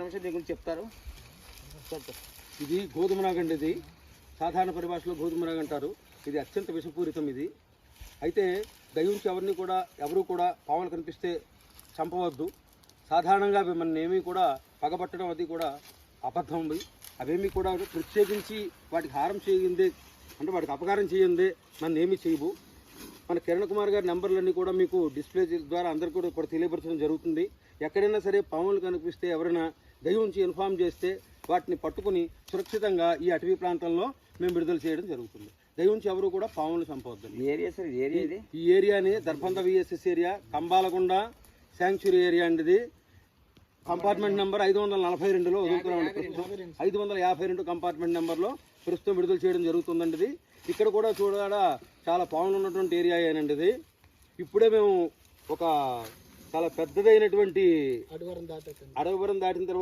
Professor దీని గురించి చెప్తారు. ఇది గోధుమ నాగండి. ఇది సాధారణ పరిభాషలో గోధుమ నాగ అంటారు. ఇది అత్యంత విషపూరితం. ఇది అయితే దయించి ఎవరు కూడా పాములు కనిపిస్తే చంపవద్దు. సాధారణంగా మన ఏమీ కూడా పగబట్టడం అది కూడా అబద్ధం. అవేమీ కూడా ప్రత్యేకించి వాటికి హారం చేయిందే అంటే వాటికి అపకారం చేయందే మన ఏమీ చేయవు. మన కిరణ్ కుమార్ గారి నెంబర్లన్నీ కూడా మీకు డిస్ప్లే ద్వారా అందరికీ కూడా తెలియపరచడం జరుగుతుంది. ఎక్కడైనా సరే పాములు కనిపిస్తే ఎవరైనా దయించి ఇన్ఫామ్ చేస్తే వాటిని పట్టుకుని సురక్షితంగా ఈ అటవీ ప్రాంతంలో మేము విడుదల చేయడం జరుగుతుంది. దయించి ఎవరు కూడా పాములు చంపవద్దు. ఈ ఏరియాని దర్భంద VSS area, Kambalakonda sanctuary area అండి. ఇది కంపార్ట్మెంట్ నెంబర్ 542లో వదులుతున్నాం. 552 కంపార్ట్మెంట్ నెంబర్లో ప్రస్తుతం విడుదల చేయడం జరుగుతుందండి. ఇది ఇక్కడ కూడా చాలా పాములు ఉన్నటువంటి ఏరియా ఏనండి. ఇది ఇప్పుడే మేము ఒక చాలా పెద్దదైనటువంటి అడవివరం దాటిన తర్వాత